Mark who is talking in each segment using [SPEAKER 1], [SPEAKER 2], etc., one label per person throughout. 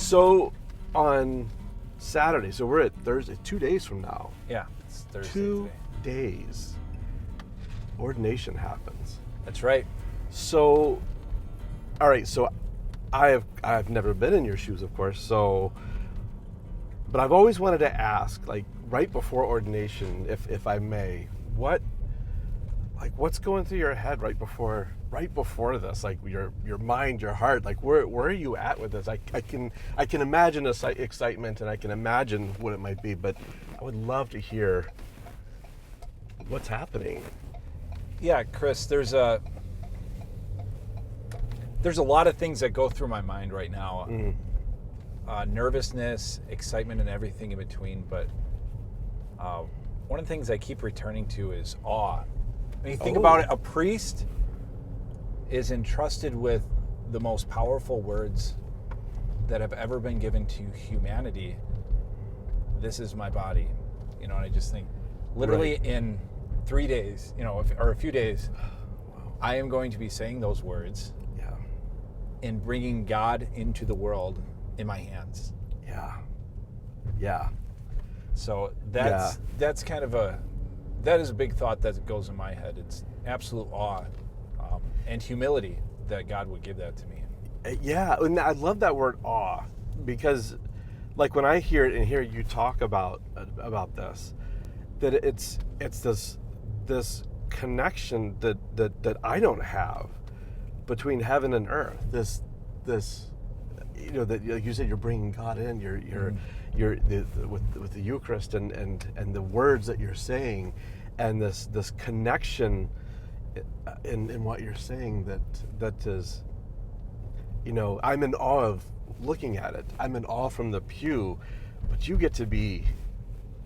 [SPEAKER 1] So on Saturday, so we're at Thursday, 2 days from now.
[SPEAKER 2] Yeah, it's Thursday
[SPEAKER 1] 2
[SPEAKER 2] today.
[SPEAKER 1] days. Ordination happens.
[SPEAKER 2] That's right.
[SPEAKER 1] So, all right. So, I've never been in your shoes, of course. So, but I've always wanted to ask, like right before ordination, if I may, what's going through your head right before this? Like your mind, your heart. Like where are you at with this? I can imagine the excitement, and I can imagine what it might be. But I would love to hear what's happening.
[SPEAKER 2] Yeah, Chris, there's a lot of things that go through my mind right now. Nervousness, excitement, and everything in between. But one of the things I keep returning to is awe. When you think about it, a priest is entrusted with the most powerful words that have ever been given to humanity. This is my body. And I just think, literally in 3 days, or a few days, I am going to be saying those words.
[SPEAKER 1] Yeah.
[SPEAKER 2] And bringing God into the world in my hands.
[SPEAKER 1] Yeah. Yeah.
[SPEAKER 2] So that's kind of that is a big thought that goes in my head. It's absolute awe and humility that God would give that to me.
[SPEAKER 1] Yeah, and I love that word awe, because like when I hear it and hear you talk about this, that it's this connection that I don't have between heaven and earth. This that, like you said, you're bringing God in. You're with the Eucharist and the words that you're saying, and this connection in what you're saying that is, I'm in awe of looking at it. I'm in awe from the pew, but you get to be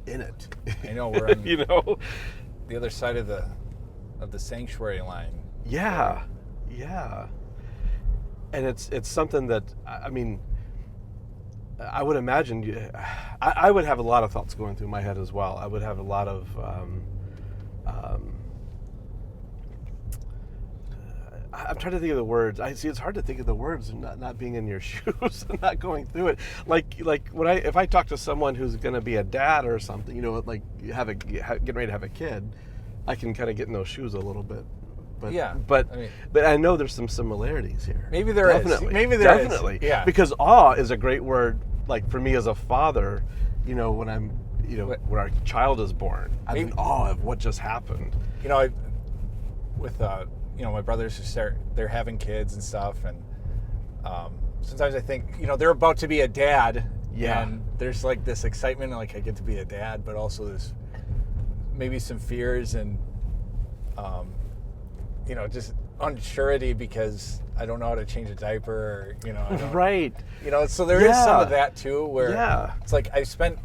[SPEAKER 1] in it.
[SPEAKER 2] I know we're on the other side of the sanctuary line.
[SPEAKER 1] Yeah, yeah. And it's something that, I mean, I would imagine I would have a lot of thoughts going through my head as well. I would have a lot of I'm trying to think of the words. I see it's hard to think of the words and not being in your shoes and not going through it. Like if I talk to someone who's going to be a dad or something, like getting ready to have a kid, I can kind of get in those shoes a little bit. But,
[SPEAKER 2] yeah,
[SPEAKER 1] but I know there's some similarities here.
[SPEAKER 2] Maybe there is.
[SPEAKER 1] Maybe there is. Definitely. Yeah. Because awe is a great word. Like for me as a father, when I'm, when our child is born, I'm in awe of what just happened.
[SPEAKER 2] My brothers they're having kids and stuff, and sometimes I think, they're about to be a dad.
[SPEAKER 1] Yeah.
[SPEAKER 2] And there's like this excitement, like I get to be a dad, but also there's maybe some fears and just unsurety because I don't know how to change a diaper,
[SPEAKER 1] Right.
[SPEAKER 2] So there is some of that too, where it's like I've spent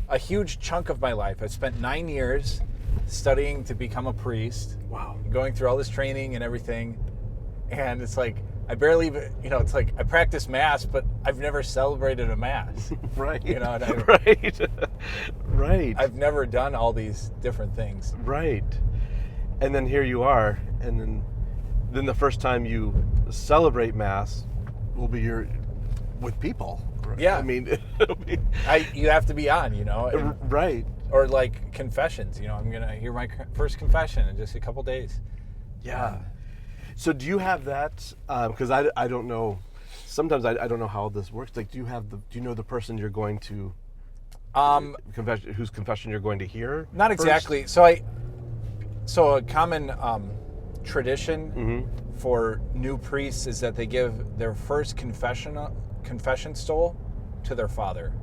[SPEAKER 2] a huge chunk of my life. I've spent 9 years studying to become a priest.
[SPEAKER 1] Wow.
[SPEAKER 2] Going through all this training and everything. And it's like, I barely even, it's like I practice Mass, but I've never celebrated a Mass.
[SPEAKER 1] Right.
[SPEAKER 2] Right.
[SPEAKER 1] Right.
[SPEAKER 2] I've never done all these different things.
[SPEAKER 1] Right. And then here you are, and then the first time you celebrate Mass will be with people. Right?
[SPEAKER 2] Yeah.
[SPEAKER 1] I mean,
[SPEAKER 2] you have to be on,
[SPEAKER 1] right.
[SPEAKER 2] Or like confessions, I'm going to hear my first confession in just a couple days.
[SPEAKER 1] Yeah. So do you have that? Because I don't know. Sometimes I don't know how this works. Like, do you know the person you're going to whose confession you're going to hear?
[SPEAKER 2] Not
[SPEAKER 1] first?
[SPEAKER 2] Exactly. So a common tradition for new priests is that they give their first confession stole to their father.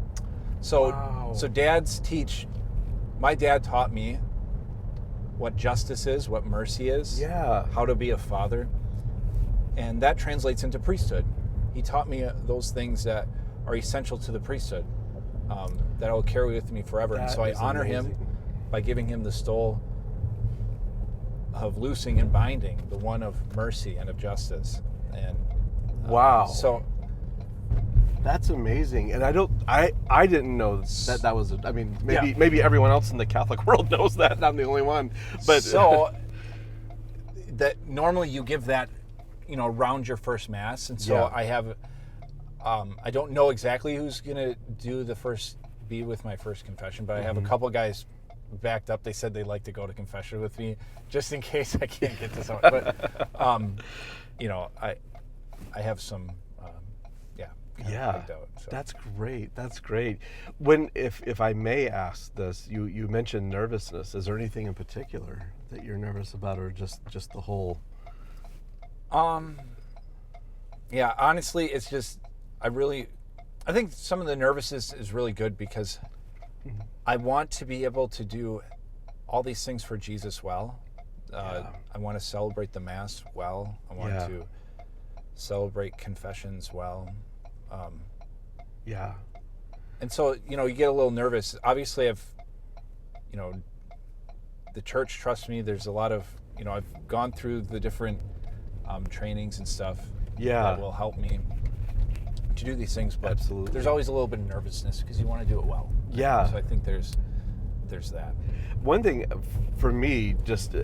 [SPEAKER 2] So dads teach. My dad taught me what justice is, what mercy is, how to be a father, and that translates into priesthood. He taught me those things that are essential to the priesthood that I will carry with me forever. And so I honor him by giving him the stole of loosing and binding, the one of mercy and of justice. And so
[SPEAKER 1] that's amazing. And I didn't know that was I mean, maybe everyone else in the Catholic world knows that. I'm the only one. But
[SPEAKER 2] so that normally you give that, around your first Mass. And so I have I don't know exactly who's going to be with my first confession, but I have a couple guys backed up. They said they'd like to go to confession with me just in case I can't get to someone. But, I have some, picked out, so.
[SPEAKER 1] That's great. That's great. If I may ask this, you mentioned nervousness. Is there anything in particular that you're nervous about, or just the whole?
[SPEAKER 2] Yeah, honestly, it's just, I think some of the nervousness is really good because I want to be able to do all these things for Jesus well. I want to celebrate the Mass well. I want to celebrate confessions well. And so, you get a little nervous. Obviously, the church trusts me. There's a lot of, I've gone through the different trainings and stuff that will help me to do these things. But
[SPEAKER 1] Absolutely.
[SPEAKER 2] There's always a little bit of nervousness because you want to do it well.
[SPEAKER 1] Yeah.
[SPEAKER 2] So I think there's that.
[SPEAKER 1] One thing for me, just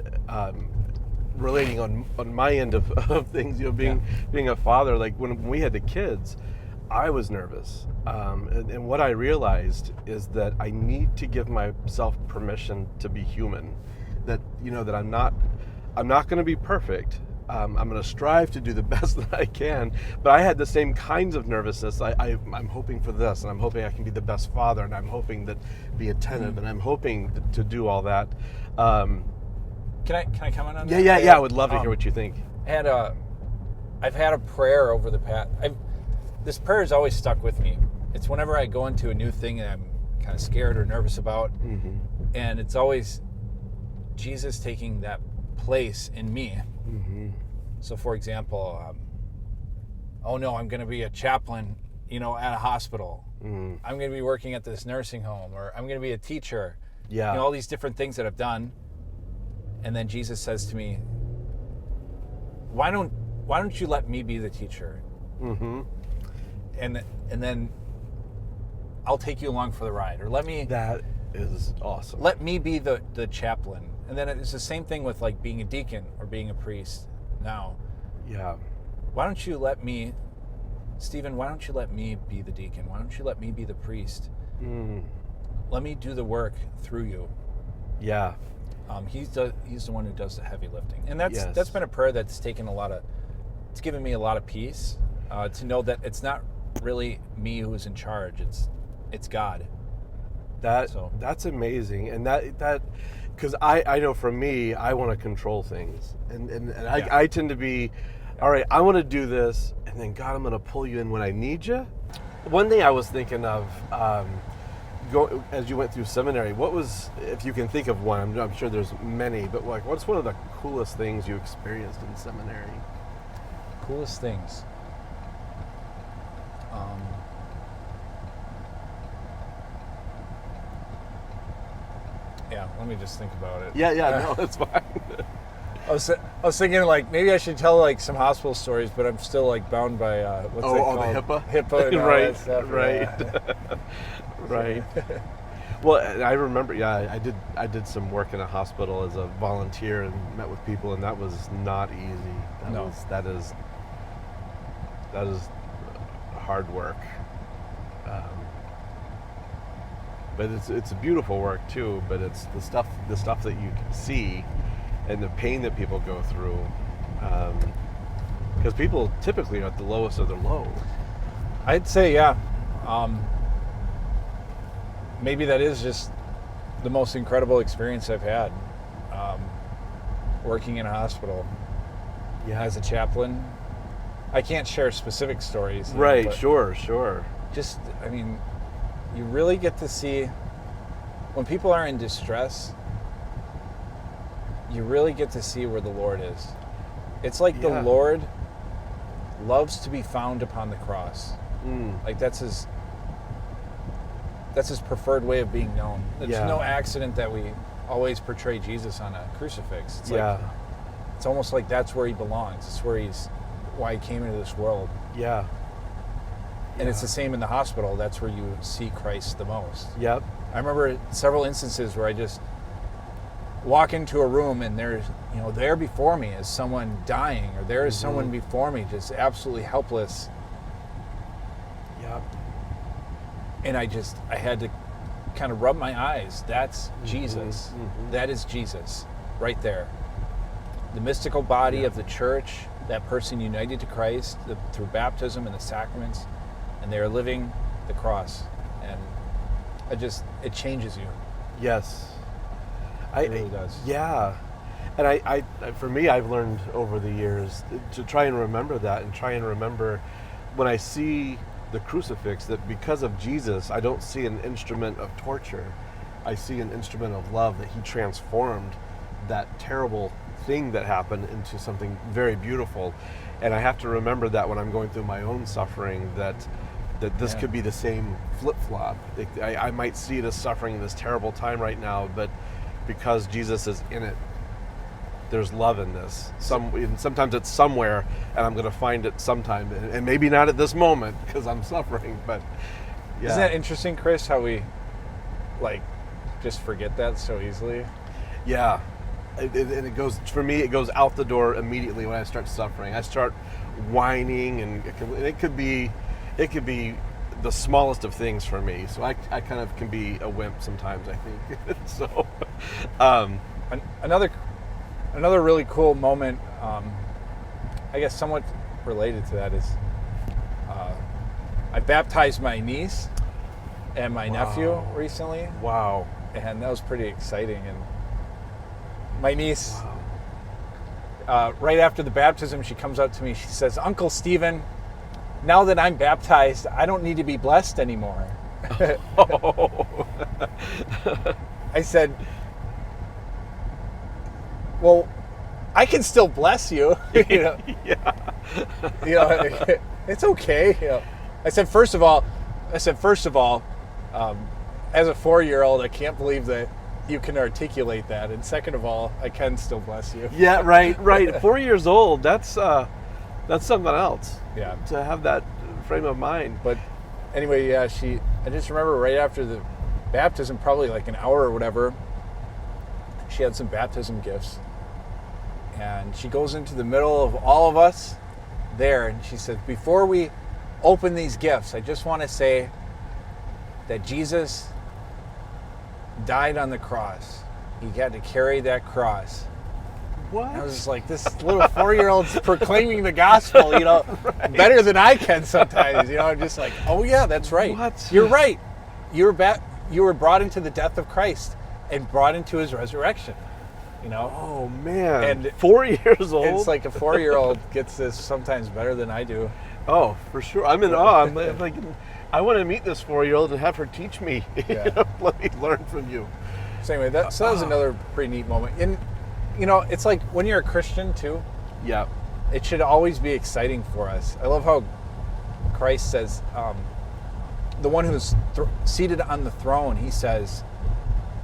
[SPEAKER 1] relating on my end of things, being a father, like when we had the kids, I was nervous. And what I realized is that I need to give myself permission to be human. That, that I'm not going to be perfect. I'm going to strive to do the best that I can, but I had the same kinds of nervousness. I'm hoping for this, and I'm hoping I can be the best father, and I'm hoping that be attentive, and I'm hoping to do all that.
[SPEAKER 2] Can I comment on that?
[SPEAKER 1] Yeah. I would love to hear what you think.
[SPEAKER 2] I've had a prayer over the past. This prayer has always stuck with me. It's whenever I go into a new thing that I'm kind of scared or nervous about, and it's always Jesus taking that place in me. So, for example, I'm going to be a chaplain, at a hospital. I'm going to be working at this nursing home, or I'm going to be a teacher. All these different things that I've done. And then Jesus says to me, why don't you let me be the teacher? And then I'll take you along for the ride, or
[SPEAKER 1] That is awesome.
[SPEAKER 2] Let me be the chaplain. And then it's the same thing with like being a deacon or being a priest now. Why don't you let me, Stephen, why don't you let me be the deacon? Why don't you let me be the priest? Let me do the work through you. He's the one who does the heavy lifting. And that's been a prayer that's taken it's given me a lot of peace, to know that it's not really me who's in charge. It's God.
[SPEAKER 1] That's amazing. And that because I know for me, I want to control things, and I tend to be, all right, I want to do this, and then God, I'm going to pull you in when I need you. One thing I was thinking of, as you went through seminary, what was, if you can think of one, I'm sure there's many, but like, what's one of the coolest things you experienced in seminary?
[SPEAKER 2] Coolest things. Let me just think about it.
[SPEAKER 1] No, that's fine.
[SPEAKER 2] I was thinking like maybe I should tell like some hospital stories, but I'm still like bound by what's it called?
[SPEAKER 1] The HIPAA?
[SPEAKER 2] HIPAA and all that stuff.
[SPEAKER 1] Right. Well, I remember, I did some work in a hospital as a volunteer and met with people, and that was not easy. That is hard work. But it's a beautiful work too. But it's the stuff that you can see, and the pain that people go through, because people typically are at the lowest of their low.
[SPEAKER 2] I'd say, maybe that is just the most incredible experience I've had, working in a hospital as a chaplain. I can't share specific stories.
[SPEAKER 1] Right, sure.
[SPEAKER 2] Just, you really get to see, when people are in distress, you really get to see where the Lord is. It's like the Lord loves to be found upon the cross. Like that's his preferred way of being known. It's no accident that we always portray Jesus on a crucifix. It's like, it's almost like that's where he belongs. It's why he came into this world. And it's the same in the hospital. That's where you see Christ the most. I remember several instances where I just walk into a room and there's, there before me is someone dying, or there is someone before me just absolutely helpless. And I had to kind of rub my eyes. That's Jesus. That is Jesus right there. The mystical body of the church, that person united to Christ through baptism and the sacraments, and they are living the cross. And it changes you.
[SPEAKER 1] Yes.
[SPEAKER 2] It really does.
[SPEAKER 1] Yeah. And I for me, I've learned over the years to try and remember that, and try and remember when I see the crucifix, that because of Jesus, I don't see an instrument of torture. I see an instrument of love, that he transformed that terrible thing that happened into something very beautiful. And I have to remember that when I'm going through my own suffering, that this could be the same flip-flop. I might see it as suffering in this terrible time right now, but because Jesus is in it, there's love in this. Sometimes it's somewhere, and I'm going to find it sometime, and maybe not at this moment because I'm suffering. But yeah.
[SPEAKER 2] Isn't that interesting, Chris? How we just forget that so easily?
[SPEAKER 1] Yeah, and it goes, for me, it goes out the door immediately when I start suffering. I start whining, and it could be the smallest of things for me. So I kind of can be a wimp sometimes, I think. So
[SPEAKER 2] another really cool moment, I guess somewhat related to that, is I baptized my niece and my nephew recently.
[SPEAKER 1] Wow.
[SPEAKER 2] And that was pretty exciting. And my niece, right after the baptism, she comes up to me, she says, "Uncle Stephen, now that I'm baptized, I don't need to be blessed anymore." I said, "Well, I can still bless you."
[SPEAKER 1] Yeah.
[SPEAKER 2] It's okay. I said, first of all, as a 4-year-old, I can't believe that you can articulate that. And second of all, I can still bless you.
[SPEAKER 1] Yeah, right. 4 years old, that's something else.
[SPEAKER 2] Yeah.
[SPEAKER 1] To have that frame of mind.
[SPEAKER 2] But anyway, yeah, I just remember right after the baptism, probably like an hour or whatever, she had some baptism gifts. And she goes into the middle of all of us there, and she says, "Before we open these gifts, I just want to say that Jesus died on the cross. He had to carry that cross."
[SPEAKER 1] What?
[SPEAKER 2] And I was just like, this little 4-year-old's proclaiming the gospel,
[SPEAKER 1] Right.
[SPEAKER 2] better than I can sometimes. I'm just like, oh yeah, that's right.
[SPEAKER 1] What?
[SPEAKER 2] You're right. You were brought into the death of Christ and brought into his resurrection.
[SPEAKER 1] Oh man.
[SPEAKER 2] And
[SPEAKER 1] 4 years old.
[SPEAKER 2] It's like a 4-year-old gets this sometimes better than I do.
[SPEAKER 1] Oh, for sure. I'm in awe. I'm like, I want to meet this 4-year-old and have her teach me.
[SPEAKER 2] Yeah.
[SPEAKER 1] Let me learn from you.
[SPEAKER 2] So anyway, that was another pretty neat moment. And it's like when you're a Christian too.
[SPEAKER 1] Yeah.
[SPEAKER 2] It should always be exciting for us. I love how Christ says, the one who's seated on the throne, he says,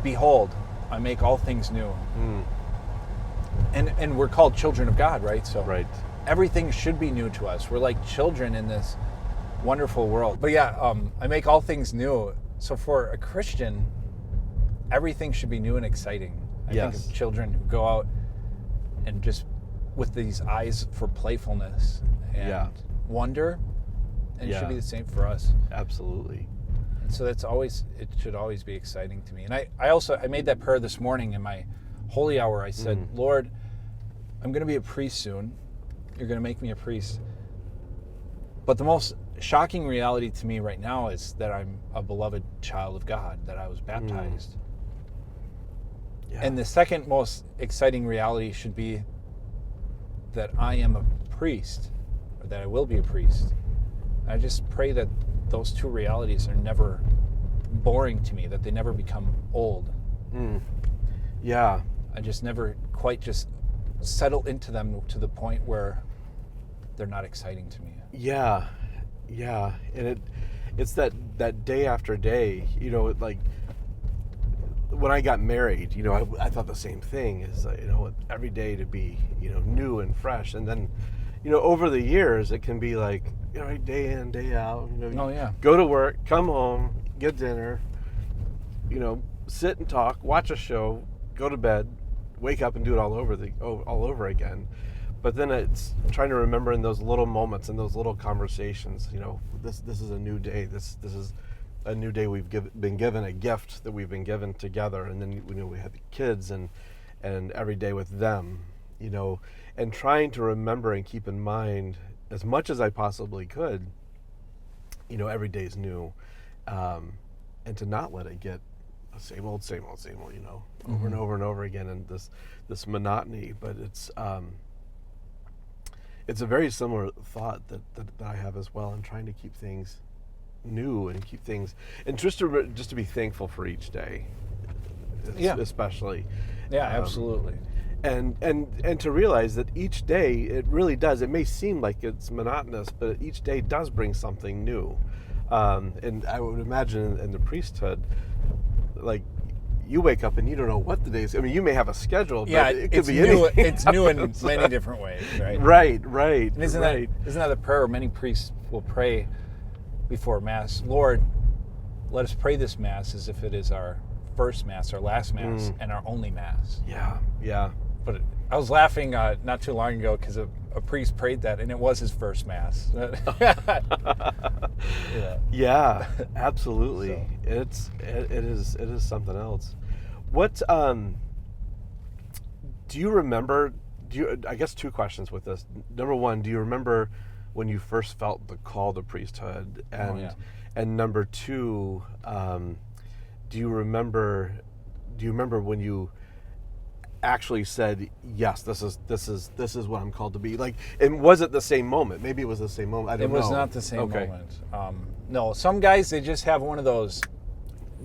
[SPEAKER 2] "Behold, I make all things new." And we're called children of God, right? So
[SPEAKER 1] Right.
[SPEAKER 2] everything should be new to us. We're like children in this wonderful world. But yeah, I make all things new. So for a Christian, everything should be new and exciting. I think of children who go out and just with these eyes for playfulness and wonder, and it should be the same for us.
[SPEAKER 1] Absolutely.
[SPEAKER 2] And so it should always be exciting to me. And I made that prayer this morning in my holy hour. I said, "Lord, I'm going to be a priest soon. You're going to make me a priest. But the most shocking reality to me right now is that I'm a beloved child of God, that I was baptized."
[SPEAKER 1] Yeah.
[SPEAKER 2] And the second most exciting reality should be that I am a priest, or that I will be a priest. I just pray that those two realities are never boring to me, that they never become old.
[SPEAKER 1] Yeah.
[SPEAKER 2] I just never quite just settle into them to the point where they're not exciting to me.
[SPEAKER 1] Yeah. And it's that day after day, like when I got married, I thought the same thing, is every day to be, new and fresh. And then, over the years, it can be like, day in, day out, go to work, come home, get dinner, sit and talk, watch a show, go to bed, wake up and do it all over again. But then it's trying to remember in those little moments and those little conversations, this is a new day. This is a new day. We've been given a gift that we've been given together, and then we have the kids and every day with them, and trying to remember and keep in mind as much as I possibly could, every day is new, and to not let it get same old, over and over and over again, and this monotony. But it's a very similar thought that I have as well, in trying to keep things new and keep things, and just to be thankful for each day, especially.
[SPEAKER 2] Yeah, absolutely.
[SPEAKER 1] And to realize that each day, it really does. It may seem like it's monotonous, but each day does bring something new. And I would imagine in the priesthood, like, you wake up and you don't know what the days. I mean, you may have a schedule, but it could be
[SPEAKER 2] new.
[SPEAKER 1] anything.
[SPEAKER 2] It's new in many different ways, right?
[SPEAKER 1] Right.
[SPEAKER 2] And isn't that the prayer many priests will pray before Mass? Lord, let us pray this Mass as if it is our first Mass, our last Mass, and our only Mass.
[SPEAKER 1] Yeah.
[SPEAKER 2] But I was laughing not too long ago because a priest prayed that, and it was his first Mass.
[SPEAKER 1] Yeah, absolutely.
[SPEAKER 2] So.
[SPEAKER 1] It is something else. What do you remember? I guess two questions with this. Number one, do you remember when you first felt the call to priesthood? And number two, do you remember when you actually said, yes, this is what I'm called to be? Like, and was it the same moment? Maybe it was the same moment. I don't know.
[SPEAKER 2] It was not the same moment. No, some guys, they just have one of those.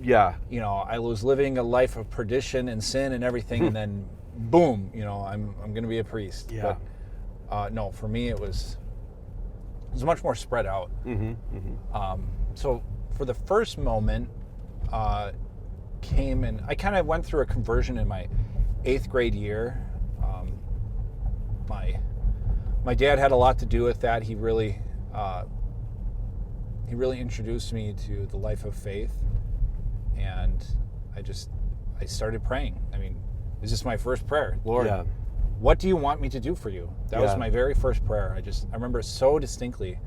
[SPEAKER 1] Yeah.
[SPEAKER 2] I was living a life of perdition and sin and everything, and then boom, I'm going to be a priest.
[SPEAKER 1] Yeah.
[SPEAKER 2] But no, for me it was much more spread out. So for the first moment, came, and I kind of went through a conversion in my 8th grade year. My dad had a lot to do with that. He really introduced me to the life of faith, and I started praying. I mean, it was just my first prayer. Lord, what do you want me to do for you? That was my very first prayer. I remember so distinctly.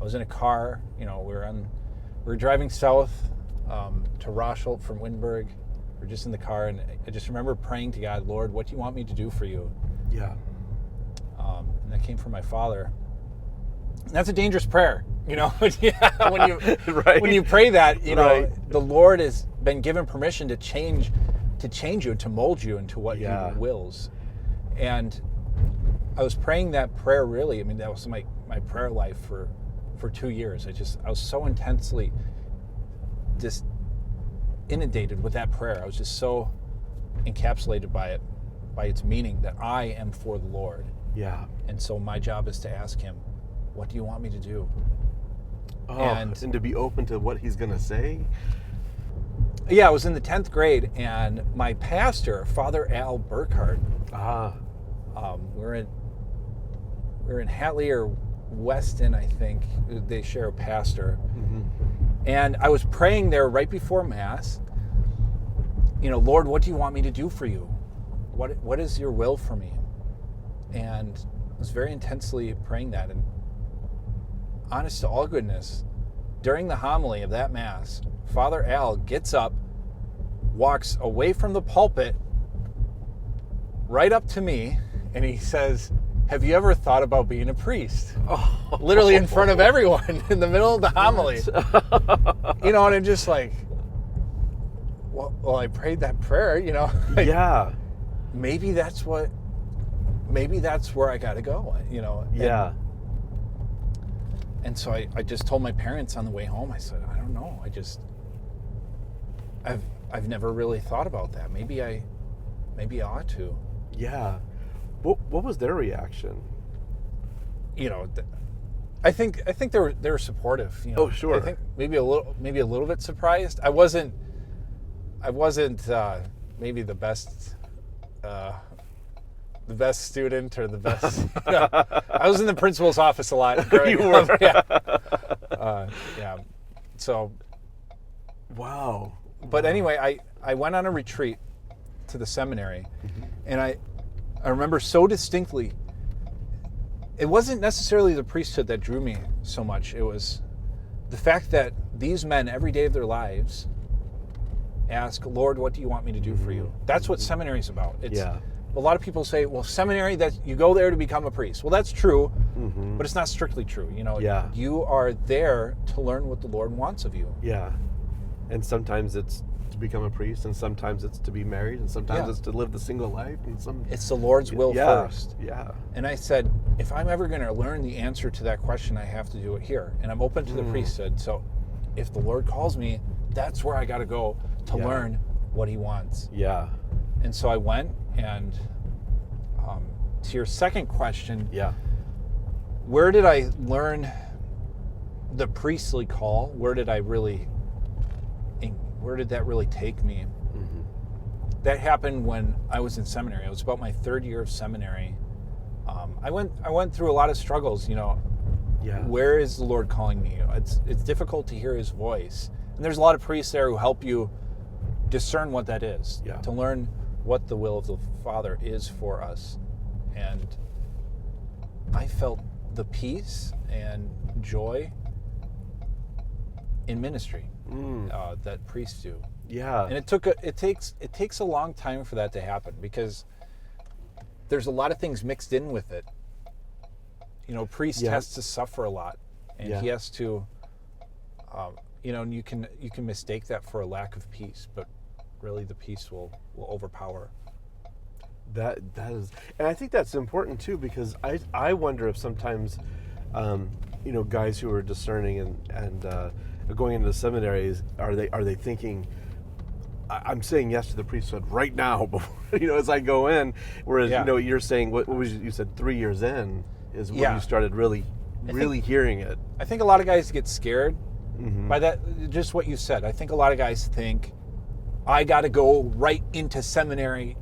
[SPEAKER 2] I was in a car. We were driving south to Rosholt from Wittenberg. We were just in the car, and I just remember praying to God, Lord, what do you want me to do for you?
[SPEAKER 1] Yeah.
[SPEAKER 2] And that came from my father. And that's a dangerous prayer, when you pray that, the Lord has been given permission to change you, to mold you into what He wills. And I was praying that prayer really. I mean, that was my prayer life for 2 years. I was so intensely just inundated with that prayer. I was just so encapsulated by it, by its meaning, that I am for the Lord.
[SPEAKER 1] Yeah.
[SPEAKER 2] And so my job is to ask Him, what do you want me to do?
[SPEAKER 1] And to be open to what He's going to say.
[SPEAKER 2] Yeah, I was in the 10th grade, and my pastor, Father Al Burkhardt, we're in Hatley or Weston, I think. They share a pastor. And I was praying there right before Mass, Lord, what do you want me to do for you? What is your will for me? And I was very intensely praying that. And honest to all goodness, during the homily of that Mass, Father Al gets up, walks away from the pulpit, right up to me, and he says, have you ever thought about being a priest? Literally in front of everyone in the middle of the homily. And I'm just like, well, I prayed that prayer,
[SPEAKER 1] Yeah.
[SPEAKER 2] Maybe that's where I got to go, And so I just told my parents on the way home, I said, I don't know. I've never really thought about that. Maybe I ought to.
[SPEAKER 1] Yeah. What was their reaction?
[SPEAKER 2] I think they were supportive.
[SPEAKER 1] Oh, sure.
[SPEAKER 2] I think maybe a little bit surprised. I wasn't maybe the best student or the best. I was in the principal's office a lot.
[SPEAKER 1] You were.
[SPEAKER 2] Yeah. So.
[SPEAKER 1] Wow.
[SPEAKER 2] But anyway, I went on a retreat to the seminary, and I remember so distinctly. It wasn't necessarily the priesthood that drew me so much. It was the fact that these men, every day of their lives, ask, Lord, what do you want me to do for you? That's what seminary is about. It's,
[SPEAKER 1] Yeah.
[SPEAKER 2] A lot of people say, well, seminary, that you go there to become a priest. Well, that's true, but it's not strictly true.
[SPEAKER 1] Yeah.
[SPEAKER 2] You are there to learn what the Lord wants of you.
[SPEAKER 1] Yeah. And sometimes it's to become a priest, and sometimes it's to be married, and sometimes it's to live the single life, and
[SPEAKER 2] It's the Lord's will first.
[SPEAKER 1] Yeah.
[SPEAKER 2] And I said, if I'm ever going to learn the answer to that question, I have to do it here. And I'm open to the priesthood. So if the Lord calls me, that's where I got to go to learn what he wants.
[SPEAKER 1] Yeah.
[SPEAKER 2] And so I went, and to your second question, where did I learn the priestly call? Where did that really take me? That happened when I was in seminary. It was about my third year of seminary. I went through a lot of struggles. Where is the Lord calling me? It's difficult to hear his voice, and there's a lot of priests there who help you discern what that is, to learn what the will of the Father is for us. And I felt the peace and joy in ministry that priests do.
[SPEAKER 1] Yeah.
[SPEAKER 2] And it takes a long time for that to happen, because there's a lot of things mixed in with it. Priest has to suffer a lot, and he has to and you can mistake that for a lack of peace, but really the peace will overpower.
[SPEAKER 1] That is, and I think that's important too, because I wonder if sometimes guys who are discerning and going into the seminaries, are they thinking, I'm saying yes to the priesthood right now before, as I go in, whereas you're saying what was you said 3 years in is when you started really hearing it.
[SPEAKER 2] I think a lot of guys get scared by that, just what you said. I think a lot of guys think, I got to go right into seminary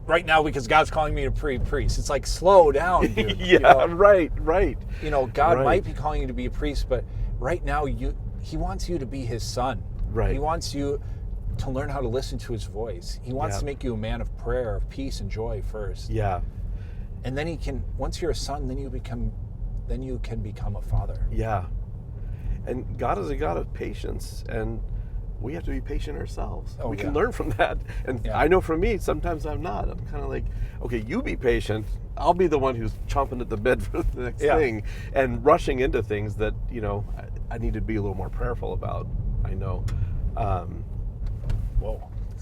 [SPEAKER 2] right now because God's calling me to priest. It's like, slow down, dude.
[SPEAKER 1] Right.
[SPEAKER 2] God might be calling you to be a priest, but right now he wants you to be his son.
[SPEAKER 1] Right.
[SPEAKER 2] He wants you to learn how to listen to his voice. He wants to make you a man of prayer, of peace and joy first.
[SPEAKER 1] Yeah.
[SPEAKER 2] And then once you're a son, then you can become a father.
[SPEAKER 1] Yeah. And God is a God of patience, and we have to be patient ourselves. We can learn from that. And I know for me, sometimes I'm not. I'm kind of like, okay, you be patient. I'll be the one who's chomping at the bit for the next thing and rushing into things that, I need to be a little more prayerful about. I know.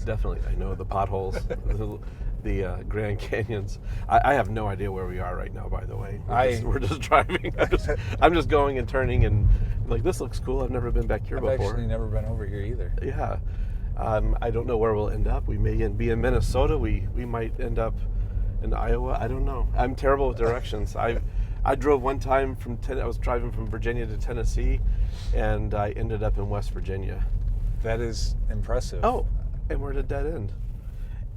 [SPEAKER 1] Definitely. I know the potholes, the Grand Canyons. I have no idea where we are right now, by the way. We're just driving. I'm just going and turning and like, this looks cool. I've never been back here before.
[SPEAKER 2] I've actually never been over here either.
[SPEAKER 1] Yeah. I don't know where we'll end up. We may be in Minnesota. We might end up in Iowa. I don't know. I'm terrible with directions. I drove one time I was driving from Virginia to Tennessee, and I ended up in West Virginia.
[SPEAKER 2] That is impressive.
[SPEAKER 1] Oh, and we're at a dead end.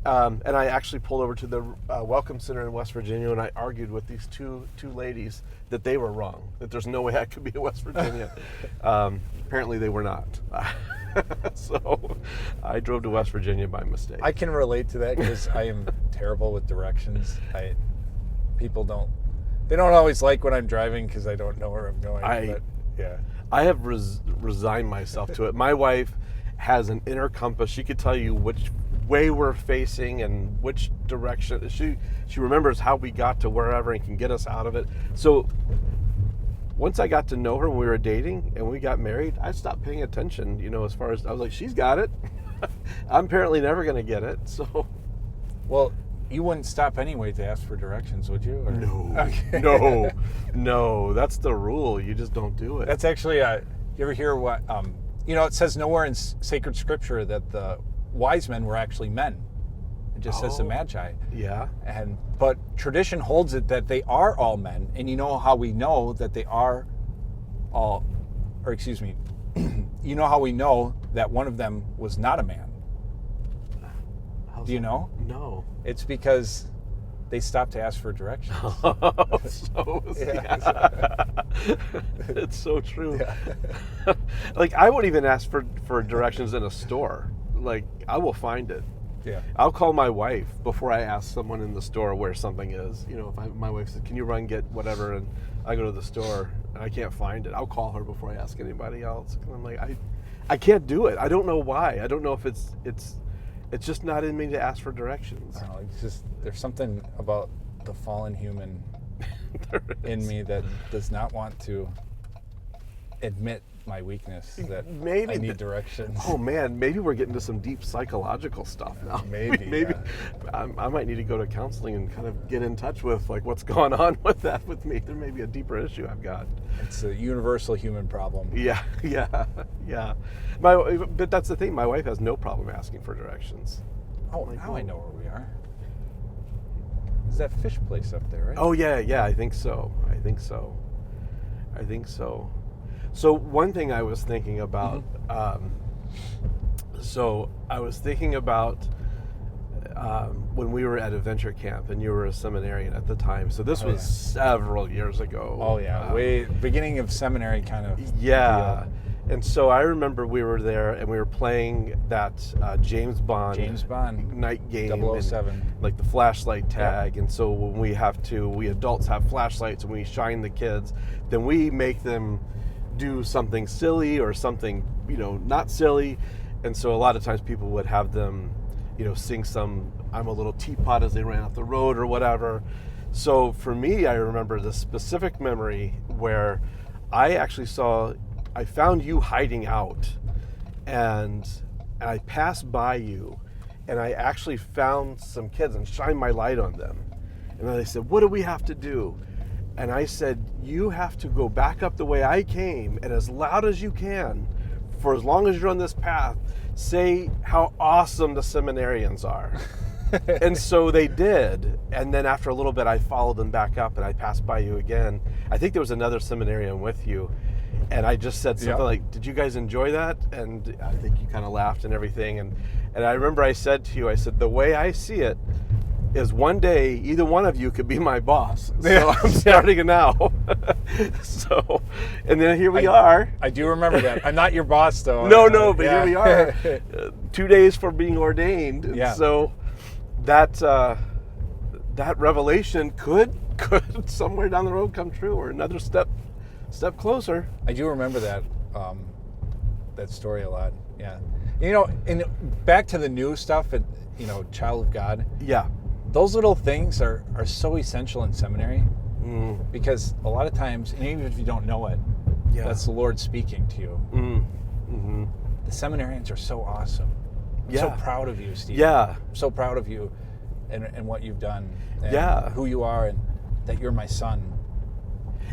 [SPEAKER 1] And I actually pulled over to the Welcome Center in West Virginia, and I argued with these two ladies that they were wrong, that there's no way I could be in West Virginia. Apparently they were not. So I drove to West Virginia by mistake.
[SPEAKER 2] I can relate to that because I am terrible with directions. People don't always like when I'm driving because I don't know where I'm going.
[SPEAKER 1] I have resigned myself to it. My wife has an inner compass. She could tell you which way we're facing and which direction. She remembers how we got to wherever and can get us out of it. So once I got to know her when we were dating and we got married, I stopped paying attention, as far as I was like, she's got it. I'm apparently never going to get it. So,
[SPEAKER 2] well, you wouldn't stop anyway to ask for directions, would you? Or?
[SPEAKER 1] No.
[SPEAKER 2] Okay.
[SPEAKER 1] No. That's the rule. You just don't do it.
[SPEAKER 2] That's actually, you ever hear what, it says nowhere in sacred scripture that the wise men were actually men. It just says the Magi.
[SPEAKER 1] Yeah.
[SPEAKER 2] But tradition holds it that they are all men, and you know how we know that they are all, or excuse me, you know how we know that one of them was not a man? Do you know?
[SPEAKER 1] No.
[SPEAKER 2] It's because they stopped to ask for directions.
[SPEAKER 1] It's so true. Yeah. Like, I won't even ask for directions in a store. Like, I will find it.
[SPEAKER 2] Yeah.
[SPEAKER 1] I'll call my wife before I ask someone in the store where something is. If my wife says, "Can you run get whatever?" and I go to the store, and I can't find it. I'll call her before I ask anybody else. And I'm like, I can't do it. I don't know why. I don't know if it's just not in me to ask for directions.
[SPEAKER 2] I don't know, it's just, there's something about the fallen human in me that does not want to admit my weakness, that
[SPEAKER 1] maybe
[SPEAKER 2] I need directions.
[SPEAKER 1] Oh man, maybe we're getting to some deep psychological stuff now.
[SPEAKER 2] Maybe.
[SPEAKER 1] Yeah. I might need to go to counseling and kind of get in touch with like what's going on with that with me. There may be a deeper issue I've got.
[SPEAKER 2] It's a universal human problem.
[SPEAKER 1] Yeah. But that's the thing. My wife has no problem asking for directions.
[SPEAKER 2] Oh,
[SPEAKER 1] like,
[SPEAKER 2] now I know where we are. Is that fish place up there, right?
[SPEAKER 1] Oh yeah. I think so. So one thing I was thinking about, when we were at adventure camp and you were a seminarian at the time. So this was several years ago.
[SPEAKER 2] Oh yeah, way beginning of seminary kind of.
[SPEAKER 1] Yeah. And so I remember we were there and we were playing that James Bond night game.
[SPEAKER 2] 007.
[SPEAKER 1] And, like the flashlight tag. And so when we adults have flashlights and we shine the kids, then we make them do something silly or something, not silly. And so a lot of times people would have them, sing some I'm a Little Teapot as they ran up the road or whatever. So for me, I remember the specific memory where I found you hiding out and I passed by you and I actually found some kids and shined my light on them. And then they said, what do we have to do? And I said, you have to go back up the way I came and as loud as you can, for as long as you're on this path, say how awesome the seminarians are. And so they did. And then after a little bit, I followed them back up and I passed by you again. I think there was another seminarian with you. And I just said something like, did you guys enjoy that? And I think you kind of laughed and everything. And I remember I said to you, the way I see it is one day either one of you could be my boss. So I'm starting it now. So, and then here we are.
[SPEAKER 2] I do remember that. I'm not your boss though.
[SPEAKER 1] No, but here we are. 2 days for being ordained.
[SPEAKER 2] Yeah.
[SPEAKER 1] So that revelation could somewhere down the road come true, or another step closer.
[SPEAKER 2] I do remember that that story a lot. Yeah. And back to the new stuff, child of God.
[SPEAKER 1] Yeah.
[SPEAKER 2] Those little things are so essential in seminary because a lot of times, and even if you don't know it, that's the Lord speaking to you.
[SPEAKER 1] Mm-hmm.
[SPEAKER 2] The seminarians are so awesome. I'm so proud of you, Steve.
[SPEAKER 1] Yeah.
[SPEAKER 2] I'm so proud of you and what you've done and who you are and that you're my son.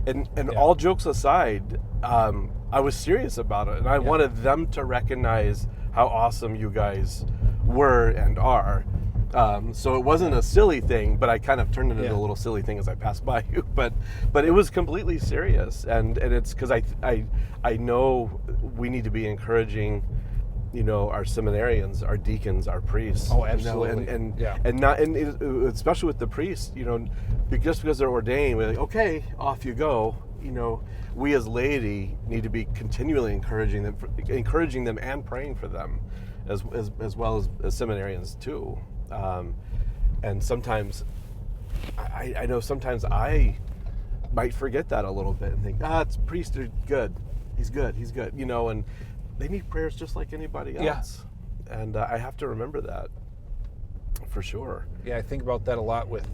[SPEAKER 1] And all jokes aside, I was serious about it, and I wanted them to recognize how awesome you guys were and are. So it wasn't a silly thing, but I kind of turned it into a little silly thing as I passed by you. But it was completely serious, and it's because I know we need to be encouraging, our seminarians, our deacons, our priests.
[SPEAKER 2] Oh, absolutely.
[SPEAKER 1] And especially with the priests, just because they're ordained, we're like, okay, off you go. We as laity need to be continually encouraging them and praying for them, as well as seminarians too. And sometimes, I know sometimes I might forget that a little bit and think, it's priest are good. He's good. And they need prayers just like anybody else. Yeah. And I have to remember that for sure.
[SPEAKER 2] Yeah, I think about that a lot with,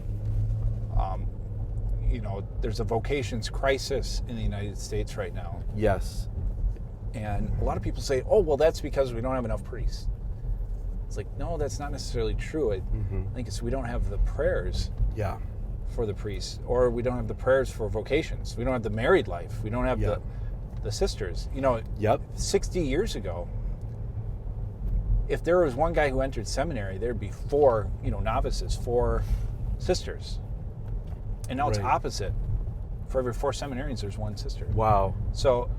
[SPEAKER 2] there's a vocations crisis in the United States right now.
[SPEAKER 1] Yes.
[SPEAKER 2] And a lot of people say, oh, well, that's because we don't have enough priests. It's like, no, that's not necessarily true. I think it's we don't have the prayers for the priests, or we don't have the prayers for vocations. We don't have the married life. We don't have the sisters. 60 years ago, if there was one guy who entered seminary, there'd be 4, novices, 4 sisters. And now it's opposite. For every 4 seminarians, there's 1 sister.
[SPEAKER 1] Wow.
[SPEAKER 2] So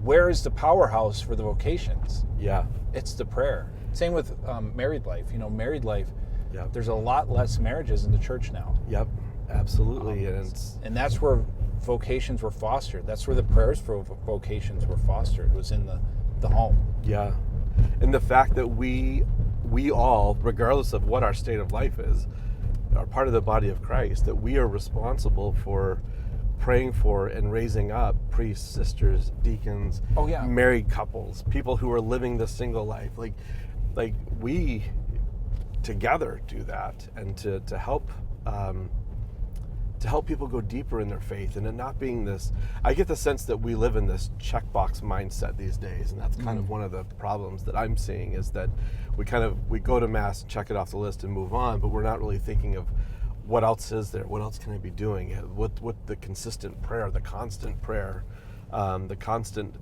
[SPEAKER 2] where is the powerhouse for the vocations?
[SPEAKER 1] Yeah.
[SPEAKER 2] It's the prayer. Same with married life. Married life, there's a lot less marriages in the church now.
[SPEAKER 1] Yep, absolutely.
[SPEAKER 2] And that's where vocations were fostered. That's where the prayers for vocations were fostered, was in the home.
[SPEAKER 1] Yeah. And the fact that we all, regardless of what our state of life is, are part of the body of Christ, that we are responsible for praying for and raising up priests, sisters, deacons,
[SPEAKER 2] Oh, yeah.
[SPEAKER 1] married couples, people who are living the single life. Like we together do that, and to help people go deeper in their faith, and it not being this. I get the sense that we live in this checkbox mindset these days, and that's kind of one of the problems that I'm seeing, is that we go to Mass, check it off the list, and move on, but we're not really thinking of what else is there, what else can I be doing, what the consistent prayer, the constant prayer, the constant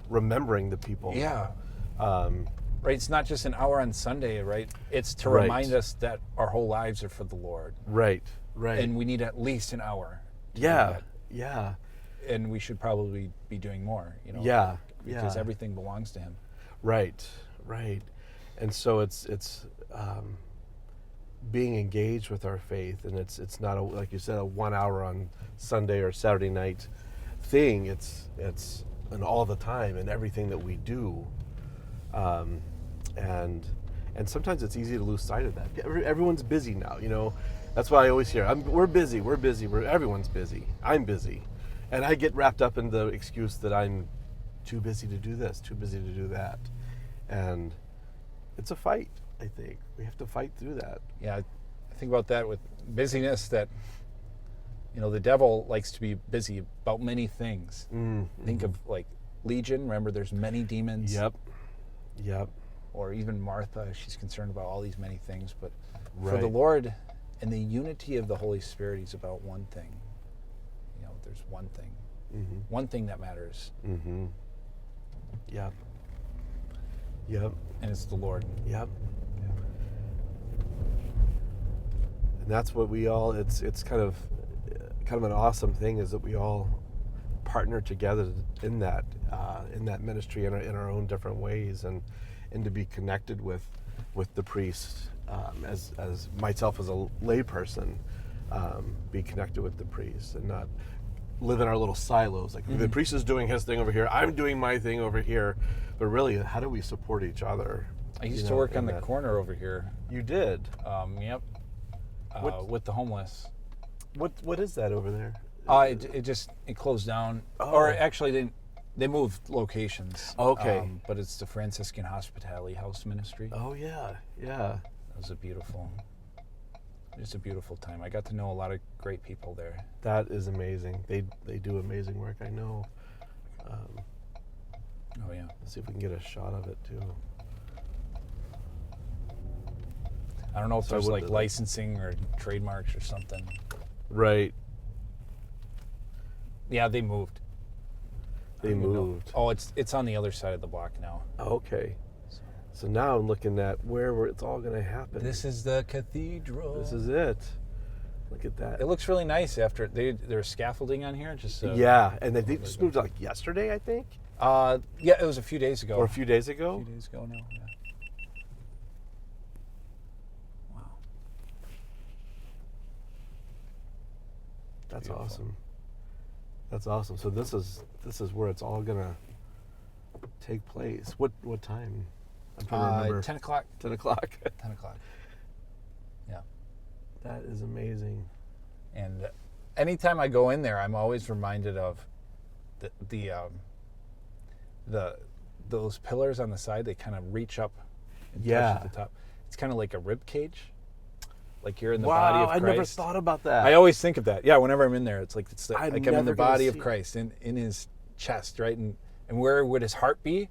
[SPEAKER 1] remembering the people.
[SPEAKER 2] Yeah. Right, it's not just an hour on Sunday, right? It's to
[SPEAKER 1] Right.
[SPEAKER 2] remind us that our whole lives are for the Lord.
[SPEAKER 1] Right.
[SPEAKER 2] And we need at least an hour. To do
[SPEAKER 1] Yeah.
[SPEAKER 2] that.
[SPEAKER 1] Yeah.
[SPEAKER 2] And we should probably be doing more,
[SPEAKER 1] Yeah.
[SPEAKER 2] because everything belongs to Him.
[SPEAKER 1] Right. And so it's being engaged with our faith, and it's not like you said, a 1 hour on Sunday or Saturday night thing. It's an all the time in everything that we do, and sometimes it's easy to lose sight of that. Everyone's busy now, That's why I always hear, we're busy. Everyone's busy. I'm busy, and I get wrapped up in the excuse that I'm too busy to do this, too busy to do that, and it's a fight. I think we have to fight through that.
[SPEAKER 2] Yeah, I think about that with busyness, that, the devil likes to be busy about many things. Think of like Legion. Remember, there's many demons.
[SPEAKER 1] Yep.
[SPEAKER 2] Or even Martha, she's concerned about all these many things. But for
[SPEAKER 1] Right.
[SPEAKER 2] the Lord and the unity of the Holy Spirit, He's about one thing. There's one thing. One thing that matters.
[SPEAKER 1] Yep.
[SPEAKER 2] And it's the Lord.
[SPEAKER 1] Yep. And that's what we all. It's kind of an awesome thing, is that we all partner together in that ministry in our own different ways, and to be connected with the priest, as myself as a lay person, be connected with the priest and not live in our little silos. Like the priest is doing his thing over here, I'm doing my thing over here, but really, how do we support each other?
[SPEAKER 2] I used to work on the corner over here.
[SPEAKER 1] You did?
[SPEAKER 2] Yep. With the homeless.
[SPEAKER 1] What is that over there?
[SPEAKER 2] It closed down,
[SPEAKER 1] Oh.
[SPEAKER 2] or actually they moved locations.
[SPEAKER 1] Okay.
[SPEAKER 2] But it's the Franciscan Hospitality House Ministry.
[SPEAKER 1] Oh yeah.
[SPEAKER 2] It was a beautiful time. I got to know a lot of great people there.
[SPEAKER 1] That is amazing. They do amazing work, I know.
[SPEAKER 2] Oh yeah.
[SPEAKER 1] Let's see if we can get a shot of it too.
[SPEAKER 2] I don't know if
[SPEAKER 1] So
[SPEAKER 2] there's
[SPEAKER 1] what
[SPEAKER 2] like
[SPEAKER 1] the-
[SPEAKER 2] licensing or trademarks or something.
[SPEAKER 1] Right.
[SPEAKER 2] Yeah, they moved.
[SPEAKER 1] They moved.
[SPEAKER 2] Oh, it's on the other side of the block now.
[SPEAKER 1] Okay. So now I'm looking at where it's all going to happen.
[SPEAKER 2] This is the cathedral.
[SPEAKER 1] This is it. Look at that.
[SPEAKER 2] It looks really nice after there's scaffolding on here. Just
[SPEAKER 1] Yeah, and they just moved like yesterday, I think,
[SPEAKER 2] yeah, it was a few days ago.
[SPEAKER 1] or a few days ago.
[SPEAKER 2] A few days ago now. Yeah. Wow.
[SPEAKER 1] That's
[SPEAKER 2] Beautiful.
[SPEAKER 1] awesome. That's awesome. So this is where it's all gonna take place. What time? I'm trying to remember.
[SPEAKER 2] 10 o'clock.
[SPEAKER 1] 10 o'clock.
[SPEAKER 2] 10 o'clock. Yeah.
[SPEAKER 1] That is amazing.
[SPEAKER 2] And anytime I go in there, I'm always reminded of those pillars on the side. They kind of reach up and touch
[SPEAKER 1] Yeah.
[SPEAKER 2] at the top. It's kind of like a rib cage, like you're in the
[SPEAKER 1] Wow,
[SPEAKER 2] body of Christ.
[SPEAKER 1] I never thought about that.
[SPEAKER 2] I always think of that. Yeah, whenever I'm in there, it's like
[SPEAKER 1] I'm
[SPEAKER 2] I'm in
[SPEAKER 1] never
[SPEAKER 2] the
[SPEAKER 1] gonna
[SPEAKER 2] body of
[SPEAKER 1] see it.
[SPEAKER 2] Christ, in His chest, right? And where would His heart be?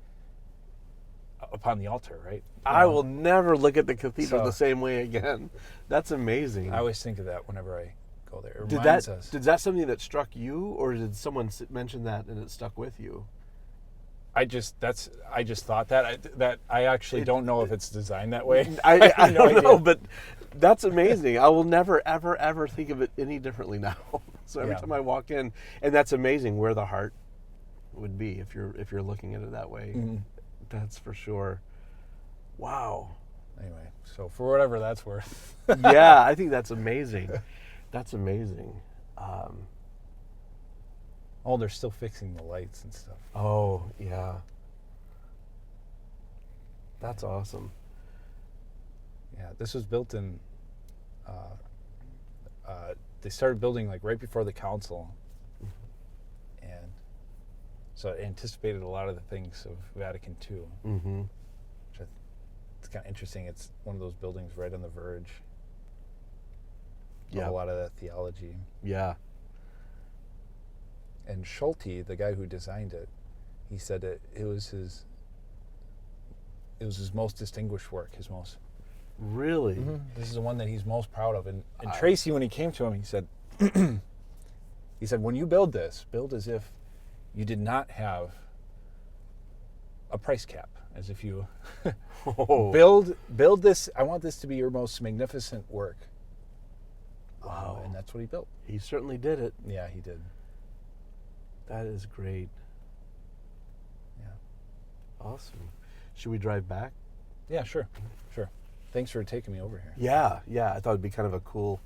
[SPEAKER 2] Upon the altar, right?
[SPEAKER 1] I will never look at the cathedral
[SPEAKER 2] So-
[SPEAKER 1] the same way again. That's amazing.
[SPEAKER 2] I always think of that whenever I go there. It
[SPEAKER 1] Did
[SPEAKER 2] reminds us.
[SPEAKER 1] that something that struck you, or did someone mention that and it stuck with you?
[SPEAKER 2] I just thought that I actually don't know if it's designed that way.
[SPEAKER 1] I
[SPEAKER 2] have no
[SPEAKER 1] don't know,
[SPEAKER 2] idea.
[SPEAKER 1] but that's amazing. I will never, ever, ever think of it any differently now. So every
[SPEAKER 2] Yeah.
[SPEAKER 1] time I walk in, and that's amazing where the heart would be if you're looking at it that way.
[SPEAKER 2] Mhm.
[SPEAKER 1] That's for sure. Wow.
[SPEAKER 2] Anyway, so for whatever that's worth.
[SPEAKER 1] Yeah, I think that's amazing. That's amazing.
[SPEAKER 2] Oh, they're still fixing the lights and stuff.
[SPEAKER 1] Oh, yeah. That's awesome.
[SPEAKER 2] Yeah, this was built in. They started building like right before the council So it anticipated a lot of the things of Vatican II.
[SPEAKER 1] Mm-hmm.
[SPEAKER 2] It's kind of interesting. It's one of those buildings right on the verge
[SPEAKER 1] Yeah.
[SPEAKER 2] of a lot of that theology.
[SPEAKER 1] Yeah.
[SPEAKER 2] And Schulte, the guy who designed it, he said it was his most distinguished work, his most.
[SPEAKER 1] Really?
[SPEAKER 2] Mm-hmm. This is the one that he's most proud of. And Tracy, when he came to him, he said, when you build this, build as if you did not have a price cap, as if you build this. I want this to be your most magnificent work.
[SPEAKER 1] Wow.
[SPEAKER 2] And that's what he built.
[SPEAKER 1] He certainly did it.
[SPEAKER 2] Yeah, he did.
[SPEAKER 1] That is great.
[SPEAKER 2] Yeah.
[SPEAKER 1] Awesome. Should we drive back?
[SPEAKER 2] Yeah, sure. Thanks for taking me over here.
[SPEAKER 1] Yeah. I thought it'd be kind of a cool,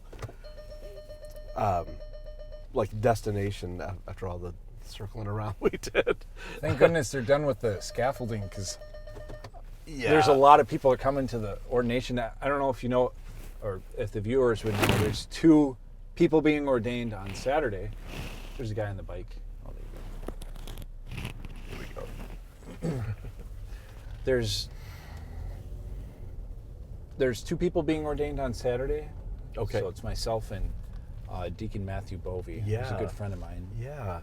[SPEAKER 1] destination after all the circling around we did.
[SPEAKER 2] Thank goodness they're done with the scaffolding, because
[SPEAKER 1] Yeah.
[SPEAKER 2] there's a lot of people that come into the ordination. I don't know if you know, or if the viewers would know, there's 2 people being ordained on Saturday. There's a guy on the bike. Oh, there you go.
[SPEAKER 1] Here we go.
[SPEAKER 2] There's 2 people being ordained on Saturday.
[SPEAKER 1] Okay.
[SPEAKER 2] So it's myself and Deacon Matthew Bovey.
[SPEAKER 1] Yeah.
[SPEAKER 2] He's a good friend of mine.
[SPEAKER 1] Yeah.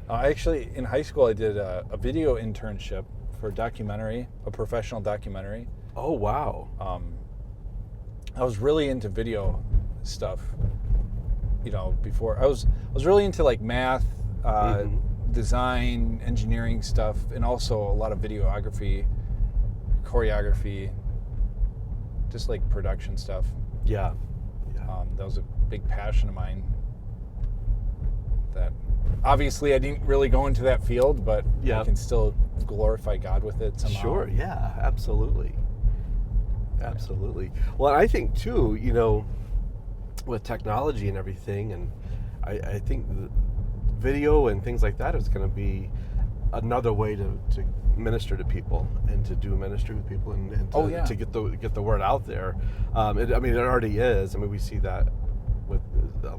[SPEAKER 2] Actually, in high school, I did a video internship for a documentary, a professional documentary.
[SPEAKER 1] Oh, wow.
[SPEAKER 2] I was really into video stuff, before. I was really into like math, design, engineering stuff, and also a lot of videography, choreography, just like production stuff.
[SPEAKER 1] Yeah.
[SPEAKER 2] That was a big passion of mine. That obviously I didn't really go into that field, but I can still glorify God with it somehow.
[SPEAKER 1] Sure. Yeah. Absolutely. Well, I think too, with technology and everything, and I think the video and things like that is going to be another way to minister to people and to do ministry with people and to get the word out there. It already is. I mean, we see that with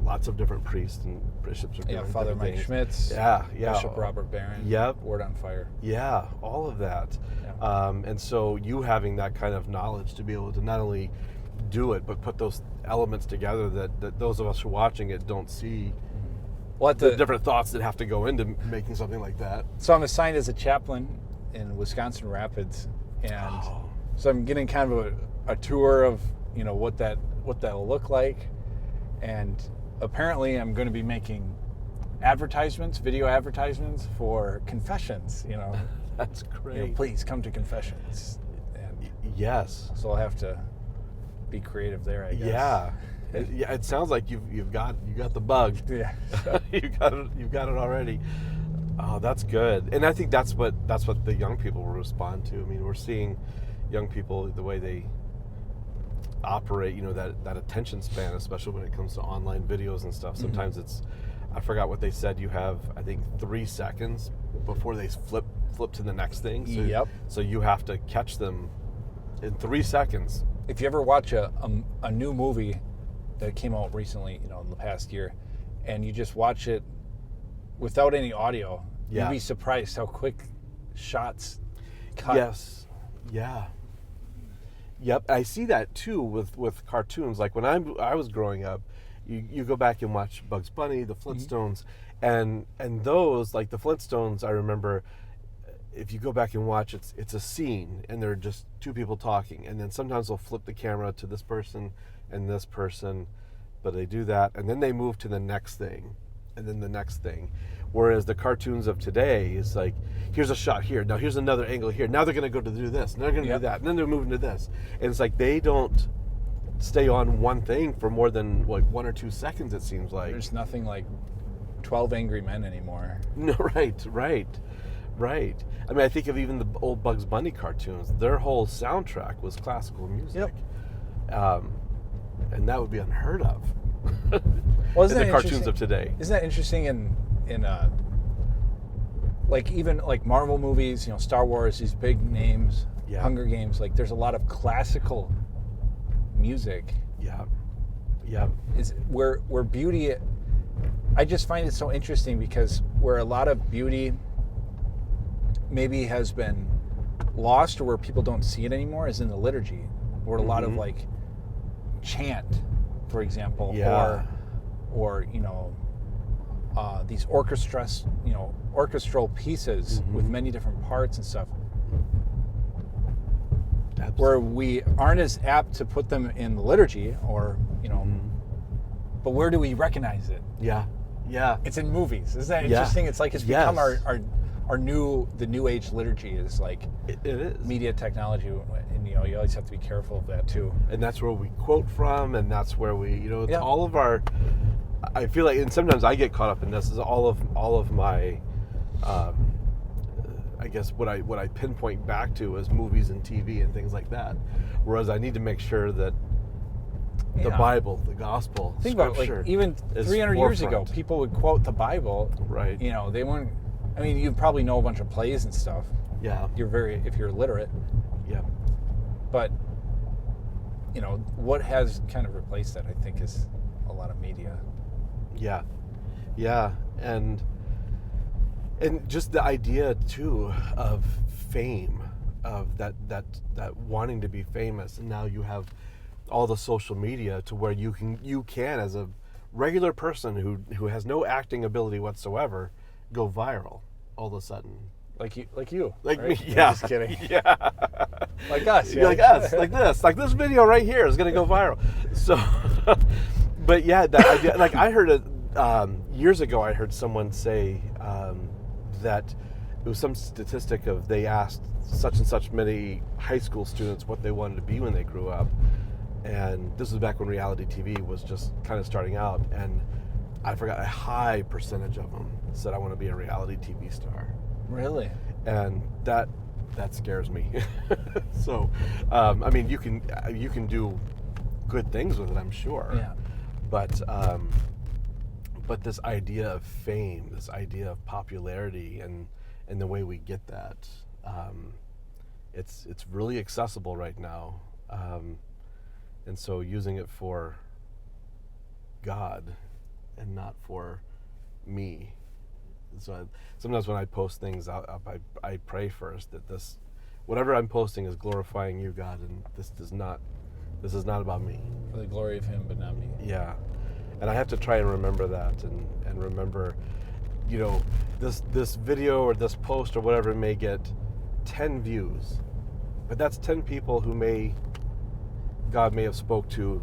[SPEAKER 1] lots of different priests and bishops are doing
[SPEAKER 2] Father Mike
[SPEAKER 1] things.
[SPEAKER 2] Schmitz,
[SPEAKER 1] yeah,
[SPEAKER 2] Bishop Robert Barron, Word on Fire.
[SPEAKER 1] Yeah, all of that.
[SPEAKER 2] Yeah.
[SPEAKER 1] And so you having that kind of knowledge to be able to not only do it, but put those elements together that those of us who are watching it don't see.
[SPEAKER 2] Well,
[SPEAKER 1] the different thoughts that have to go into making something like that.
[SPEAKER 2] So I'm assigned as a chaplain in Wisconsin Rapids, and so I'm getting kind of a tour of what that'll look like, and apparently I'm going to be making video advertisements for confessions.
[SPEAKER 1] That's great.
[SPEAKER 2] Please come to confessions. And
[SPEAKER 1] yes.
[SPEAKER 2] So I'll have to be creative there, I guess.
[SPEAKER 1] Yeah. It sounds like you've got the bug.
[SPEAKER 2] Yeah.
[SPEAKER 1] You've got it already. Oh, that's good. And I think that's what the young people will respond to. I mean, we're seeing young people, the way they operate, that attention span, especially when it comes to online videos and stuff. Sometimes it's, I forgot what they said, you have, I think, 3 seconds before they flip to the next thing. So, So you have to catch them in 3 seconds.
[SPEAKER 2] If you ever watch a new movie that came out recently, in the past year, and you just watch it without any audio, you'd be surprised how quick shots cut.
[SPEAKER 1] Yes. Yeah. Yep. I see that too with cartoons. Like when I was growing up, you go back and watch Bugs Bunny, the Flintstones, and those, like the Flintstones, I remember, if you go back and watch, it's a scene and they're just 2 people talking, and then sometimes they'll flip the camera to this person and this person, but they do that and then they move to the next thing and then the next thing. Whereas the cartoons of today is like, here's a shot here, now here's another angle here, now they're going to go to do this, and they're going to do that, and then they're moving to this, and it's like they don't stay on one thing for more than like 1 or 2 seconds, it seems like.
[SPEAKER 2] There's nothing like 12 Angry Men anymore.
[SPEAKER 1] No, right. I mean, I think of even the old Bugs Bunny cartoons. Their whole soundtrack was classical music. And that would be unheard of
[SPEAKER 2] well,
[SPEAKER 1] in the cartoons of today.
[SPEAKER 2] Isn't that interesting in like even like Marvel movies, Star Wars, these big names, Hunger Games, like there's a lot of classical music. Yeah. Is where beauty, I just find it so interesting because where a lot of beauty maybe has been lost or where people don't see it anymore is in the liturgy, where a lot of like chant, for example, or these orchestral pieces with many different parts and stuff.
[SPEAKER 1] Absolutely.
[SPEAKER 2] Where we aren't as apt to put them in the liturgy, or but where do we recognize it?
[SPEAKER 1] Yeah.
[SPEAKER 2] It's in movies. Isn't that interesting? It's like it's become our new age liturgy is like
[SPEAKER 1] it is
[SPEAKER 2] media technology, and you always have to be careful of that too.
[SPEAKER 1] And that's where we quote from, and that's where we it's all of our. I feel like, and sometimes I get caught up in this. Is all of my. I guess what I pinpoint back to is movies and TV and things like that. Whereas I need to make sure that the Bible, the gospel,
[SPEAKER 2] think about like even 300 years ago, people would quote the Bible.
[SPEAKER 1] Right.
[SPEAKER 2] They weren't. I mean, you probably know a bunch of plays and stuff.
[SPEAKER 1] Yeah.
[SPEAKER 2] If you're literate.
[SPEAKER 1] Yeah.
[SPEAKER 2] But what has kind of replaced that, I think, is a lot of media.
[SPEAKER 1] Yeah. Yeah. And just the idea too of fame, of that wanting to be famous, and now you have all the social media to where you can as a regular person who has no acting ability whatsoever go viral all of a sudden.
[SPEAKER 2] Like you,
[SPEAKER 1] like
[SPEAKER 2] right?
[SPEAKER 1] me, yeah.
[SPEAKER 2] I'm just kidding.
[SPEAKER 1] Yeah,
[SPEAKER 2] like us,
[SPEAKER 1] like us, like this video right here is gonna go viral. So, but yeah, that idea, like I heard it years ago. I heard someone say that it was some statistic of they asked such and such many high school students what they wanted to be when they grew up, and this was back when reality TV was just kind of starting out, and I forgot a high percentage of them said I want to be a reality TV star.
[SPEAKER 2] Really?
[SPEAKER 1] And that scares me. So, I mean, you can do good things with it, I'm sure.
[SPEAKER 2] Yeah.
[SPEAKER 1] But this idea of fame, this idea of popularity, and the way we get that, it's really accessible right now, and so using it for God and not for me. So sometimes when I post things up, I pray first that this, whatever I'm posting, is glorifying you, God, and this is not about me.
[SPEAKER 2] For the glory of Him, but not me.
[SPEAKER 1] Yeah, and I have to try and remember that, and remember, this video or this post or whatever may get 10 views, but that's 10 people who God may have spoke to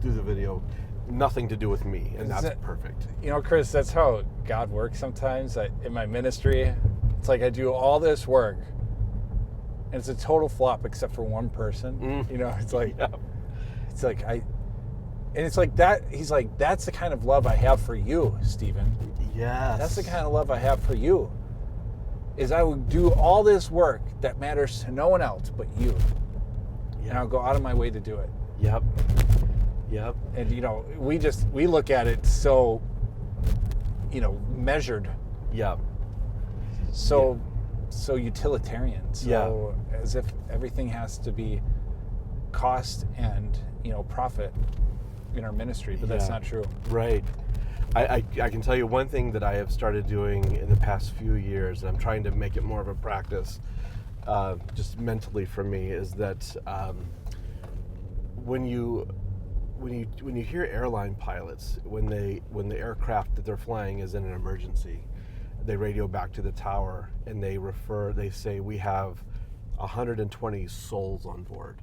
[SPEAKER 1] through the video. Nothing to do with me, and that's perfect.
[SPEAKER 2] Chris, that's how God works sometimes. In my ministry, it's like I do all this work, and it's a total flop except for one person. It's like, it's like and it's like that. He's like, that's the kind of love I have for you, Stephen.
[SPEAKER 1] Yes.
[SPEAKER 2] That's the kind of love I have for you. Is I would do all this work that matters to no one else but you, and I'll go out of my way to do it.
[SPEAKER 1] Yep.
[SPEAKER 2] And we look at it so measured.
[SPEAKER 1] Yep.
[SPEAKER 2] So utilitarian. So as if everything has to be cost and profit in our ministry, but that's not true.
[SPEAKER 1] Right. I can tell you one thing that I have started doing in the past few years, and I'm trying to make it more of a practice, just mentally for me, is that when you hear airline pilots, when the aircraft that they're flying is in an emergency, they radio back to the tower and they say we have 120 souls on board.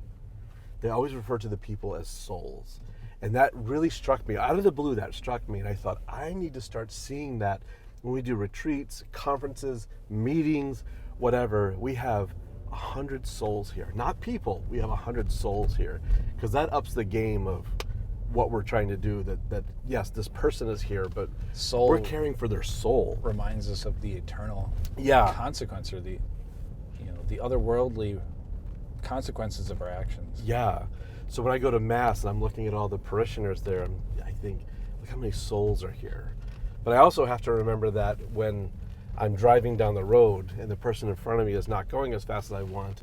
[SPEAKER 1] They always refer to the people as souls. And that really struck me. Out of the blue, that struck me, and I thought, I need to start seeing that when we do retreats, conferences, meetings, whatever. We have 100 souls here. Not people, we have 100 souls here. Because that ups the game of what we're trying to do, that yes, this person is here, but we're caring for their soul.
[SPEAKER 2] Reminds us of the eternal consequence, or the otherworldly consequences of our actions.
[SPEAKER 1] Yeah. So when I go to Mass and I'm looking at all the parishioners there, I think, look how many souls are here. But I also have to remember that when I'm driving down the road and the person in front of me is not going as fast as I want,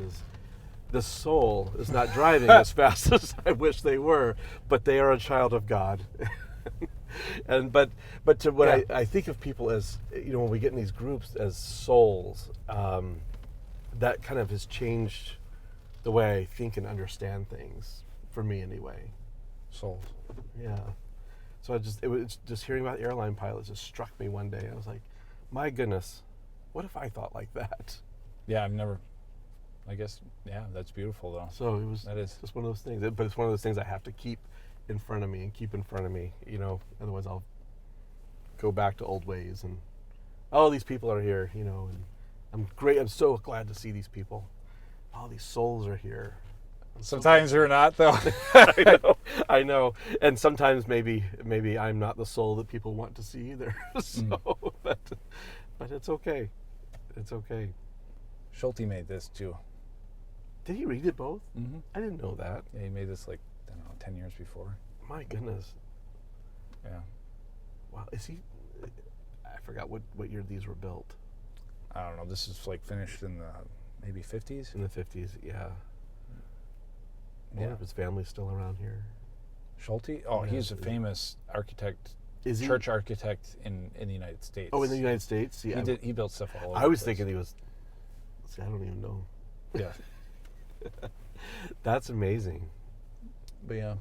[SPEAKER 1] this soul is not driving as fast as I wish they were, but they are a child of God. but to when
[SPEAKER 2] Yeah.
[SPEAKER 1] I think of people as, when we get in these groups as souls, that kind of has changed the way I think and understand things, for me anyway.
[SPEAKER 2] Souls.
[SPEAKER 1] Yeah. So it was just hearing about airline pilots just struck me one day. I was like, my goodness, what if I thought like that?
[SPEAKER 2] Yeah, I guess, yeah, that's beautiful though.
[SPEAKER 1] So it was
[SPEAKER 2] That is.
[SPEAKER 1] just one of those things. But it's one of those things I have to keep in front of me, otherwise I'll go back to old ways and, these people are here, and I'm so glad to see these people. All these souls are here.
[SPEAKER 2] Sometimes you're not though.
[SPEAKER 1] I know. And sometimes maybe I'm not the soul that people want to see either. But it's okay. It's okay.
[SPEAKER 2] Schulte made this too.
[SPEAKER 1] Did he read it both?
[SPEAKER 2] Mm-hmm.
[SPEAKER 1] I didn't know that.
[SPEAKER 2] Yeah, he made this 10 years before.
[SPEAKER 1] My goodness.
[SPEAKER 2] Yeah.
[SPEAKER 1] Wow. I forgot what year these were built.
[SPEAKER 2] I don't know. This is finished in the maybe 50s.
[SPEAKER 1] In the 50s, yeah. I wonder
[SPEAKER 2] Yeah.
[SPEAKER 1] if his family's still around here.
[SPEAKER 2] Schulte? Oh,
[SPEAKER 1] Yeah,
[SPEAKER 2] he's a famous architect,
[SPEAKER 1] Is he?
[SPEAKER 2] church architect in the United States.
[SPEAKER 1] Oh, in the United States? Yeah.
[SPEAKER 2] He built stuff all over.
[SPEAKER 1] I was
[SPEAKER 2] the place.
[SPEAKER 1] thinking he was. See, I don't even know.
[SPEAKER 2] Yeah.
[SPEAKER 1] That's amazing.
[SPEAKER 2] But yeah.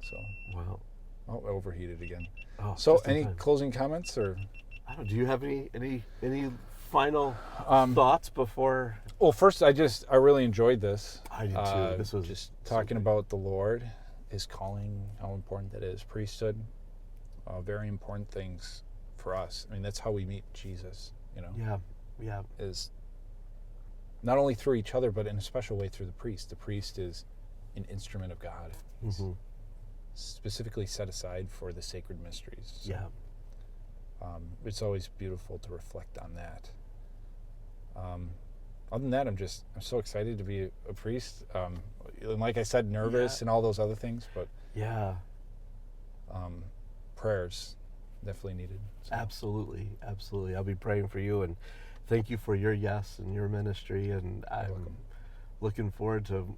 [SPEAKER 2] So.
[SPEAKER 1] Wow.
[SPEAKER 2] Oh, overheated again.
[SPEAKER 1] Oh,
[SPEAKER 2] So,
[SPEAKER 1] just in
[SPEAKER 2] any
[SPEAKER 1] time.
[SPEAKER 2] closing comments or?
[SPEAKER 1] I don't. Do you have any final
[SPEAKER 2] Um,
[SPEAKER 1] thoughts before?
[SPEAKER 2] Well, first, I really enjoyed this.
[SPEAKER 1] I did too. This was
[SPEAKER 2] just
[SPEAKER 1] so
[SPEAKER 2] talking
[SPEAKER 1] good.
[SPEAKER 2] about the Lord, His calling, how important that is, priesthood, very important things for us. I mean, that's how we meet Jesus.
[SPEAKER 1] Yeah.
[SPEAKER 2] Is not only through each other, but in a special way through the priest. The priest is an instrument of God, He's
[SPEAKER 1] Mm-hmm.
[SPEAKER 2] specifically set aside for the sacred mysteries. So,
[SPEAKER 1] Yeah.
[SPEAKER 2] it's always beautiful to reflect on that. Other than that, I'm so excited to be a priest. And like I said, nervous and all those other things, but
[SPEAKER 1] Yeah.
[SPEAKER 2] prayers definitely needed. So.
[SPEAKER 1] Absolutely. I'll be praying for you, and thank you for your yes and your ministry. And I'm
[SPEAKER 2] welcome.
[SPEAKER 1] looking forward to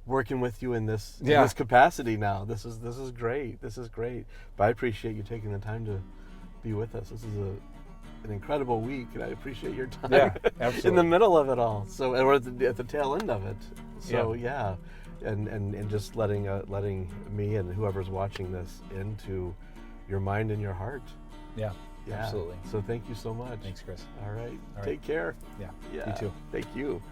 [SPEAKER 1] working with you in this
[SPEAKER 2] Yeah.
[SPEAKER 1] capacity now. This is great. This is great. But I appreciate you taking the time to be with us. This is an incredible week, and I appreciate your time.
[SPEAKER 2] Yeah, absolutely.
[SPEAKER 1] in the middle of it all. So, and we're at the tail end of it. So yeah. And just letting me and whoever's watching this into your mind and your heart.
[SPEAKER 2] Yeah, absolutely.
[SPEAKER 1] So thank you so much.
[SPEAKER 2] Thanks, Chris.
[SPEAKER 1] All right.
[SPEAKER 2] All right.
[SPEAKER 1] Take care.
[SPEAKER 2] Yeah,
[SPEAKER 1] Yeah.
[SPEAKER 2] you too.
[SPEAKER 1] Thank you.